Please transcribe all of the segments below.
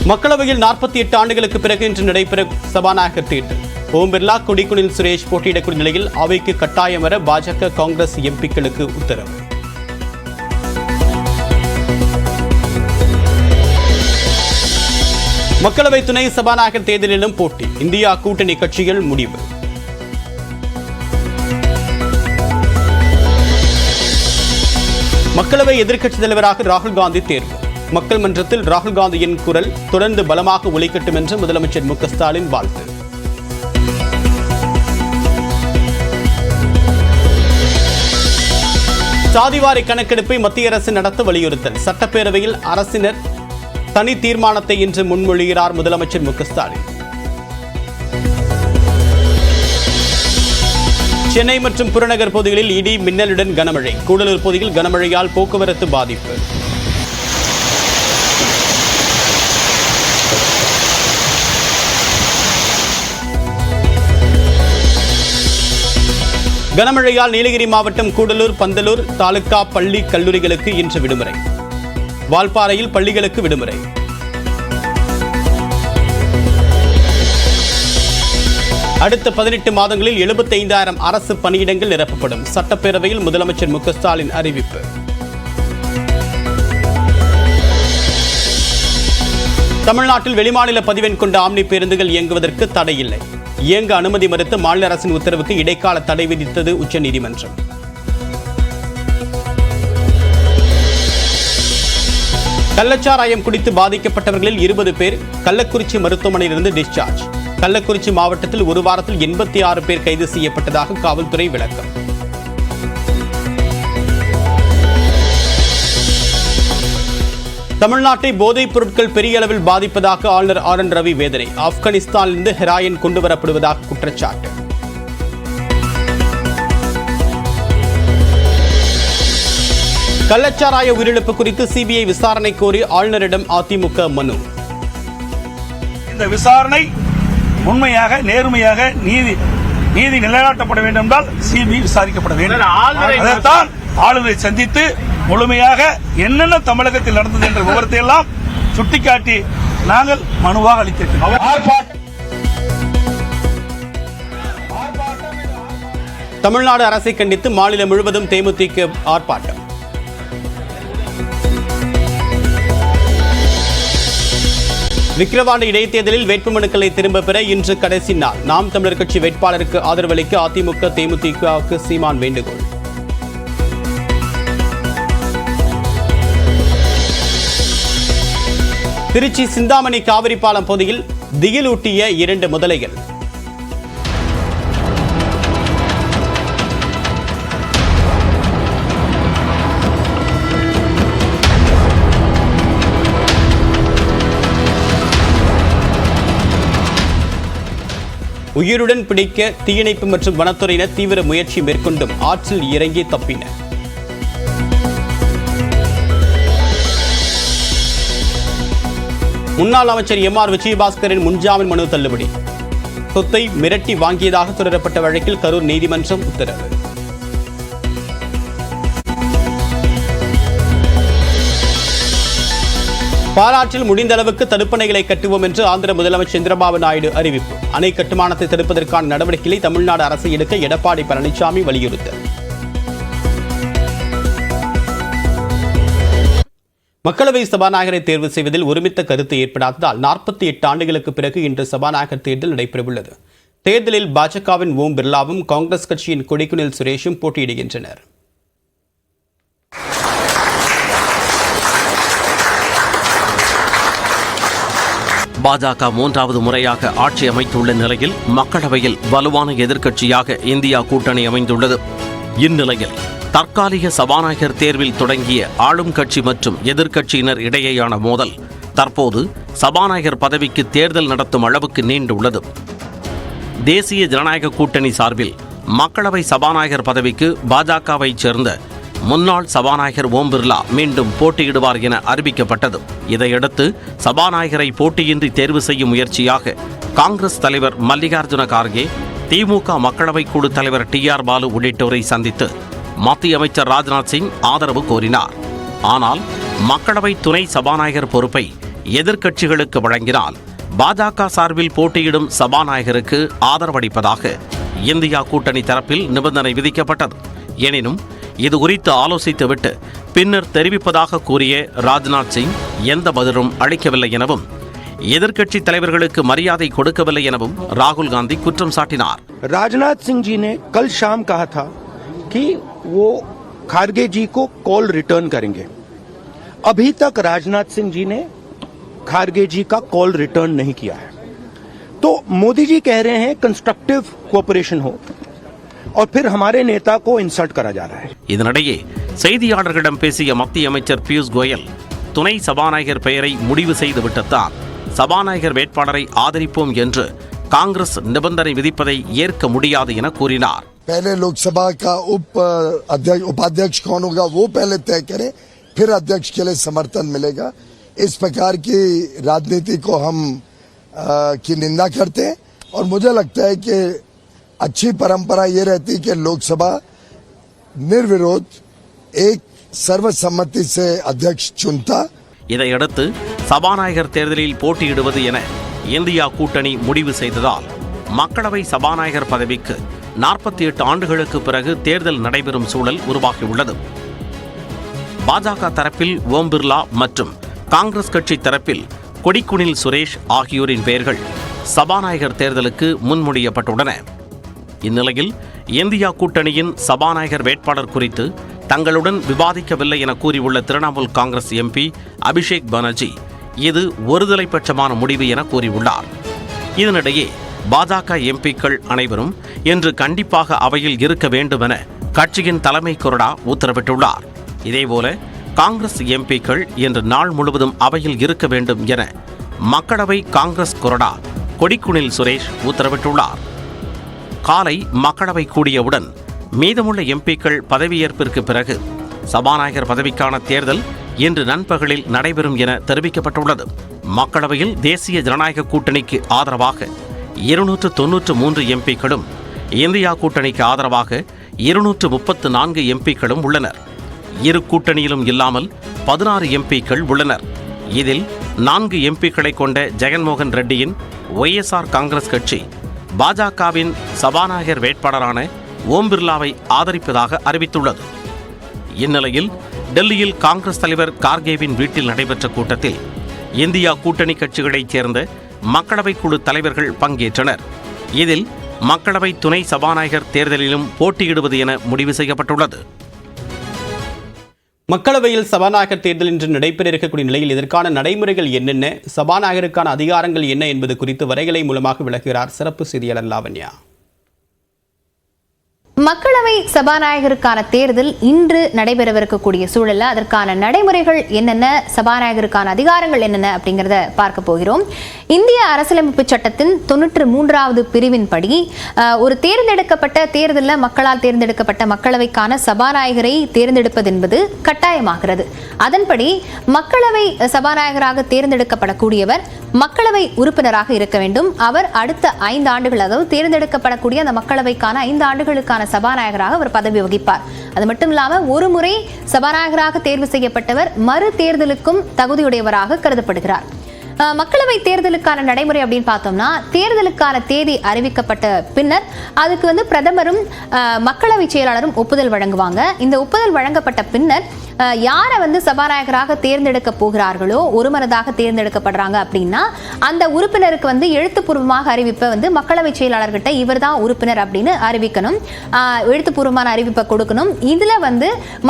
மக்களவையில் 48 ஆண்டுகளுக்கு பிறகு இன்று நடைபெறும் சபாநாயகர் தேர்தல். ஓம் பிர்லா, கொடிக்குனில் சுரேஷ் போட்டியிடக்கூடிய நிலையில் அவைக்கு கட்டாயம் வர பாஜக, காங்கிரஸ் எம்பிக்களுக்கு உத்தரவு. மக்களவை துணை சபாநாயகர் தேர்தலிலும் போட்டி. இந்தியா கூட்டணி கட்சிகள் முடிவு. மக்களவை எதிர்க்கட்சித் தலைவராக ராகுல் காந்தி தேர்வு. மக்கள் மன்றத்தில் ராகுல் காந்தியின் குரல் தொடர்ந்து பலமாக ஒலிக்கட்டும் என்று முதலமைச்சர் மு.க.ஸ்டாலின் வாழ்த்து. சாதிவாரி கணக்கெடுப்பை மத்திய அரசு நடத்த வலியுறுத்தல். சட்டப்பேரவையில் அரசினர் தனி தீர்மானத்தை இன்று முன்மொழிகிறார் முதலமைச்சர் மு.க.ஸ்டாலின். சென்னை மற்றும் புறநகர் பகுதிகளில் இடி மின்னலுடன் கனமழை. கூடலூர் பகுதியில் கனமழையால் போக்குவரத்து பாதிப்பு. கனமழையால் நீலகிரி மாவட்டம் கூடலூர், பந்தலூர் தாலுகா பள்ளி கல்லூரிகளுக்கு இன்று விடுமுறை. வால்பாறையில் பள்ளிகளுக்கு விடுமுறை. அடுத்த 18 மாதங்களில் 75,000 அரசு பணியிடங்கள் நிரப்பப்படும். சட்டப்பேரவையில் முதலமைச்சர் மு.க.ஸ்டாலின் அறிவிப்பு. தமிழ்நாட்டில் வெளிமாநில பதிவெண் கொண்ட ஆம்னி பேருந்துகள் இயங்குவதற்கு தடை இல்லை. இயங்க அனுமதி மறுத்து மாநில அரசின் உத்தரவுக்கு இடைக்கால தடை விதித்தது உச்சநீதிமன்றம். கள்ளச்சாராயம் குடித்து பாதிக்கப்பட்டவர்களில் 20 பேர் கள்ளக்குறிச்சி மருத்துவமனையிலிருந்து டிஸ்சார்ஜ். கள்ளக்குறிச்சி மாவட்டத்தில் ஒரு வாரத்தில் 86 பேர் கைது செய்யப்பட்டதாக காவல்துறை விளக்கம். தமிழ்நாட்டை போதைப் பொருட்கள் பெரிய அளவில் பாதிப்பதாக ஆளுநர் ஆர்.என். ரவி வேதனை. ஆப்கானிஸ்தானிலிருந்து ஹெராயின் கொண்டுவரப்படுவதாக குற்றச்சாட்டு. கள்ளச்சாராய உயிரிழப்பு குறித்து சிபிஐ விசாரணை கோரி ஆளுநரிடம் அதிமுக மனு. இந்த விசாரணை உண்மையாக, நேர்மையாக, நீதி நிலைநாட்டப்பட வேண்டும் என்றால் சிபிஐ விசாரிக்கப்பட வேண்டும். அதைத்தான் ஆளுநரை சந்தித்து முழுமையாக என்னென்ன தமிழகத்தில் நடந்தது என்ற விவரத்தை எல்லாம் சுட்டிக்காட்டி நாங்கள் மனுவாக அளித்திருக்கிறோம். தமிழ்நாடு அரசை கண்டித்து மாநிலம் முழுவதும் தேமுதிக ஆர்ப்பாட்டம். விக்கிரவாண்டி இடைத்தேர்தலில் வேட்புமனுக்களை திரும்ப பெற இன்று கடைசி நாள். நாம் தமிழர் கட்சி வேட்பாளருக்கு ஆதரவளிக்க அதிமுக, தேமுதிகவுக்கு சீமான் வேண்டுகோள். திருச்சி சிந்தாமணி காவிரி பாலம் பகுதியில் திகிலூட்டிய 2 முதலைகள். உயிருடன் பிடிக்க தீயணைப்பு மற்றும் வனத்துறையினர் தீவிர முயற்சி மேற்கொண்டும் ஆற்றில் இறங்கி தப்பினர். முன்னாள் அமைச்சர் எம்.ஆர். விஜயபாஸ்கரின் முன்ஜாமீன் மனு தள்ளுபடி. சொத்தை மிரட்டி வாங்கியதாக தொடரப்பட்ட வழக்கில் கரூர் நீதிமன்றம் உத்தரவு. பாலாற்றில் முடிந்த அளவுக்கு தடுப்பணைகளை கட்டுவோம் என்று ஆந்திர முதலமைச்சர் சந்திரபாபு நாயுடு அறிவிப்பு. அணை கட்டுமானத்தை தடுப்பதற்கான நடவடிக்கைகளை தமிழ்நாடு அரசு எடுக்க எடப்பாடி பழனிசாமி வலியுறுத்தல். மக்களவை சபாநாயகரை தேர்வு செய்வதில் ஒருமித்த கருத்து ஏற்படாததால் 48 ஆண்டுகளுக்கு பிறகு இன்று சபாநாயகர் தேர்தல் நடைபெறவுள்ளது. தேர்தலில் பாஜகவின் ஓம் பிர்லாவும் காங்கிரஸ் கட்சியின் கொடிக்குனில் சுரேஷும் போட்டியிடுகின்றனர். பாஜக 3வது முறையாக ஆட்சி அமைத்துள்ள நிலையில் மக்களவையில் வலுவான எதிர்க்கட்சியாக இந்தியா கூட்டணி அமைந்துள்ளது. இந்நிலையில் தற்காலிக சபாநாயகர் தேர்வில் தொடங்கிய ஆளும் கட்சி மற்றும் எதிர்க்கட்சியினர் இடையேயான மோதல் தற்போது சபாநாயகர் பதவிக்கு தேர்தல் நடத்தும் அளவுக்கு நீண்டுள்ளது. தேசிய ஜனநாயக கூட்டணி சார்பில் மக்களவை சபாநாயகர் பதவிக்கு பாஜகவைச் சேர்ந்த முன்னாள் சபாநாயகர் ஓம் பிர்லா மீண்டும் போட்டியிடுவார் என அறிவிக்கப்பட்டது. இதையடுத்து சபாநாயகரை போட்டியின்றி தேர்வு செய்யும் முயற்சியாக காங்கிரஸ் தலைவர் மல்லிகார்ஜுன கார்கே, திமுக மக்களவை குழு தலைவர் டி.ஆர். பாலு உள்ளிட்டோரை சந்தித்து மத்திய அமைச்சர் ராஜ்நாத் சிங் ஆதரவு கோரினார். ஆனால் மக்களவை துணை சபாநாயகர் பொறுப்பை எதிர்க்கட்சிகளுக்கு வழங்கினால் பாஜக சார்பில் போட்டியிடும் சபாநாயகருக்கு ஆதரவளிப்பதாக இந்தியா கூட்டணி தரப்பில் நிபந்தனை விதிக்கப்பட்டது. எனினும் இது குறித்து ஆலோசித்துவிட்டு பின்னர் தெரிவிப்பதாக கூறிய ராஜ்நாத் சிங் எந்த பதிலும் அளிக்கவில்லை எனவும் எதிர்க்கட்சி தலைவர்களுக்கு மரியாதை கொடுக்கவில்லை எனவும் ராகுல் காந்தி குற்றம் சாட்டினார். राजनाथ सिंह जी ने कल शाम कहा था कि वो खारगे जी को कॉल रिटर्न करेंगे. अभी तक राजनाथ सिंह जी ने खारगे जी का कॉल रिटर्न नहीं किया है. तो मोदी जी कह रहे हैं कंस्ट्रक्टिव कोऑपरेशन हो और फिर हमारे नेता को इंसल्ट करा जा रहा है. இதனிடையே செய்தியாளர்களிடம் பேசிய மத்திய அமைச்சர் பியூஷ் கோயல் துணை சபாநாயகர் பெயரை முடிவு செய்து விட்டுத்தான் சபாநாயகர் வேட்பாளரை ஆதரிப்போம் என்று காங்கிரஸ் நிபந்தனை விதிப்பதை ஏற்க முடியாது என கூறினார். पहले लोकसभा का उपाध्यक्ष कौन होगा वो पहले तय करें, फिर अध्यक्ष के लिए समर्थन मिलेगा. इस प्रकार की राजनीति को हम की निंदा करते हैं और मुझे लगता है कि अच्छी परंपरा ये रहती है कि लोकसभा निर्विरोध एक सर्वसम्मति से अध्यक्ष चुनता. இதையடுத்து சபாநாயகர் தேர்தலில் போட்டியிடுவது என இந்தியா கூட்டணி முடிவு செய்ததால் மக்களவை சபாநாயகர் பதவிக்கு 48 ஆண்டுகளுக்கு பிறகு தேர்தல் நடைபெறும் சூழல் உருவாகியுள்ளது. பாஜக தரப்பில் ஓம் பிர்லா மற்றும் காங்கிரஸ் கட்சி தரப்பில் கொடிக்குனில் சுரேஷ் ஆகியோரின் பெயர்கள் சபாநாயகர் தேர்தலுக்கு முன்மொழியப்பட்டுள்ளன. இந்நிலையில் இந்தியா கூட்டணியின் சபாநாயகர் வேட்பாளர் குறித்து தங்களுடன் விவாதிக்கவில்லை என கூறியுள்ள திரிணாமுல் காங்கிரஸ் எம்பி அபிஷேக் பானர்ஜி இது ஒருதலைப்பட்சமான முடிவு என கூறியுள்ளார். இதனிடையே பாஜக எம்பிக்கள் அனைவரும் இன்று கண்டிப்பாக அவையில் இருக்க வேண்டும் என கட்சியின் தலைமை கொறடா உத்தரவிட்டுள்ளார். இதேபோல காங்கிரஸ் எம்பிக்கள் இன்று நாள் முழுவதும் அவையில் இருக்க வேண்டும் என மக்களவை காங்கிரஸ் கொறடா கொடிக்குனில் சுரேஷ் உத்தரவிட்டுள்ளார். காலை மக்களவை கூடியவுடன் மீதமுள்ள எம்பிக்கள் பதவியேற்பிற்கு பிறகு சபாநாயகர் பதவிக்கான தேர்தல் இன்று நண்பகலில் நடைபெறும் என தெரிவிக்கப்பட்டுள்ளது. மக்களவையில் தேசிய ஜனநாயக கூட்டணிக்கு ஆதரவாக 293 எம்பிக்களும் இந்தியா கூட்டணிக்கு ஆதரவாக 234 எம்பிக்களும் உள்ளனர். இரு கூட்டணியிலும் இல்லாமல் 16 எம்பிக்கள் உள்ளனர். இதில் 4 எம்பிக்களை கொண்ட ஜெகன்மோகன் ரெட்டியின் ஒய்எஸ்ஆர் காங்கிரஸ் கட்சி பாஜகவின் சபாநாயகர் வேட்பாளரான ஓம் பிர்லாவை ஆதரிப்பதாக அறிவித்துள்ளது. இந்நிலையில் டெல்லியில் காங்கிரஸ் தலைவர் கார்கேவின் வீட்டில் நடைபெற்ற கூட்டத்தில் இந்தியா கூட்டணி கட்சிகளைச் சேர்ந்த மக்களவை குழு தலைவர்கள் பங்கேற்றனர். இதில் மக்களவை துணை சபாநாயகர் தேர்தலிலும் போட்டியிடுவது என முடிவு செய்யப்பட்டுள்ளது. மக்களவையில் சபாநாயகர் தேர்தல் இன்று நடைபெற இருக்கக்கூடிய நிலையில் இதற்கான நடைமுறைகள் என்னென்ன, சபாநாயகருக்கான அதிகாரங்கள் என்ன என்பது குறித்து வரைகலை மூலமாக விளக்குகிறார் சிறப்பு செய்தியாளர் லாவண்யா. மக்களவை சபாநாயகருக்கான தேர்தல் இன்று நடைபெறவிருக்கக்கூடிய சூழல்ல அதற்கான நடைமுறைகள் என்னென்ன, சபாநாயகருக்கான அதிகாரங்கள் என்னென்ன அப்படிங்கிறத பார்க்க போகிறோம். இந்திய அரசியலமைப்பு சட்டத்தின் 93வது பிரிவின்படி ஒரு தேர்ந்தெடுக்கப்பட்ட தேர்தலில் மக்களால் தேர்ந்தெடுக்கப்பட்ட மக்களவைக்கான சபாநாயகரை தேர்ந்தெடுப்பது என்பது கட்டாயமாகிறது. அதன்படி மக்களவை சபாநாயகராக தேர்ந்தெடுக்கப்படக்கூடியவர் மக்களவை உறுப்பினராக இருக்க வேண்டும். அவர் அடுத்த 5 ஆண்டுகள், அதாவது தேர்ந்தெடுக்கப்படக்கூடிய அந்த மக்களவைக்கான 5 ஆண்டுகளுக்கான சபாநாயகராக அவர் பதவி வகிப்பார். அது மட்டும் இல்லாமல் ஒரு முறை சபாநாயகராக தேர்வு செய்யப்பட்டவர் மறு தேர்தலுக்கும் தகுதியுடையவராக கருதப்படுகிறார். மக்களவை தேர்தலுக்கான நடைமுறை அப்படின்னு பார்த்தோம்னா, தேர்தலுக்கான தேதி அறிவிக்கப்பட்ட பின்னர் அதுக்கு பிரதமரும் மக்களவை செயலாளரும் ஒப்புதல் வழங்குவாங்க. இந்த ஒப்புதல் வழங்கப்பட்ட பின்னர் யாரை சபாநாயகராக தேர்ந்தெடுக்க போகிறார்களோ, ஒருமனதாக தேர்ந்தெடுக்கப்படுறாங்க அப்படின்னா அந்த உறுப்பினருக்கு எழுத்துப்பூர்வமாக அறிவிப்பை மக்களவை செயலாளர்கிட்ட இவர் தான் உறுப்பினர் அப்படின்னு அறிவிக்கணும், எழுத்துப்பூர்வமான அறிவிப்பை கொடுக்கணும். இதுல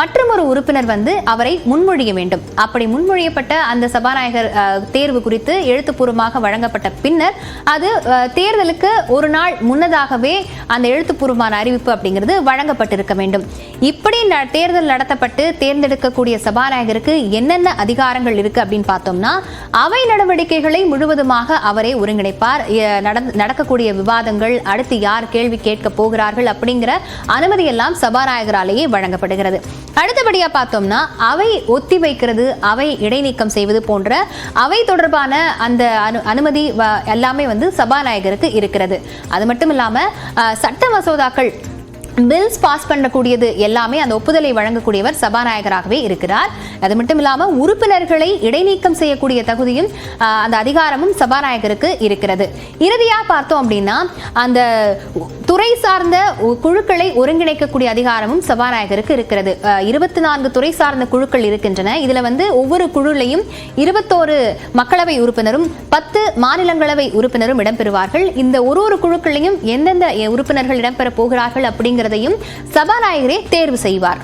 மற்றொரு உறுப்பினர் அவரை முன்மொழிய வேண்டும். அப்படி முன்மொழியப்பட்ட அந்த சபாநாயகர் தேர்வு குறித்து எழுத்துப்பூர்வமாக வழங்கப்பட்ட பின்னர் அது தேர்தலுக்கு ஒரு நாள் முன்னதாகவே அந்த எழுத்துப்பூர்வமான அறிவிப்பு அப்படிங்கிறது வழங்கப்பட்டிருக்க வேண்டும். இப்படி தேர்தல் நடத்தப்பட்டு தேர்ந்தெடுக்கக்கூடிய சபாநாயகருக்கு என்னென்ன அதிகாரங்கள் இருக்கு அப்படின்னு பார்த்தோம்னா, அவை நடவடிக்கைகளை முழுவதுமாக அவரே ஒருங்கிணைப்பார். நடக்கக்கூடிய விவாதங்கள், அடுத்து யார் கேள்வி கேட்க போகிறார்கள் அப்படிங்கிற அனுமதி எல்லாம் சபாநாயகராலேயே வழங்கப்படுகிறது. அடுத்தபடியா பார்த்தோம்னா, அவை ஒத்தி வைக்கிறது, அவை இடைநீக்கம் செய்வது போன்ற அவை தொடர்பான அந்த அனுமதி எல்லாமே சபாநாயகருக்கு இருக்கிறது. அது மட்டும் இல்லாம சட்ட மசோதாக்கள் பில்ஸ் பாஸ் பண்ணக்கூடியது எல்லாமே அந்த ஒப்புதலை வழங்கக்கூடியவர் சபாநாயகராகவே இருக்கிறார். அது மட்டும் இல்லாமல் உறுப்பினர்களை இடைநீக்கம் செய்யக்கூடிய தகுதியும் அந்த அதிகாரமும் சபாநாயகருக்கு இருக்கிறது. இறுதியா பார்த்தோம் அப்படின்னா அந்த துறை சார்ந்த குழுக்களை ஒருங்கிணைக்கக்கூடிய அதிகாரமும் சபாநாயகருக்கு இருக்கிறது. 24 துறை சார்ந்த குழுக்கள் இருக்கின்றன. இதுல ஒவ்வொரு குழுலையும் 21 மக்களவை உறுப்பினரும் 10 மாநிலங்களவை உறுப்பினரும் இடம்பெறுவார்கள். இந்த ஒரு குழுக்களையும் எந்தெந்த உறுப்பினர்கள் இடம்பெற போகிறார்கள் அப்படிங்கிறதையும் சபாநாயகரே தேர்வு செய்வார்.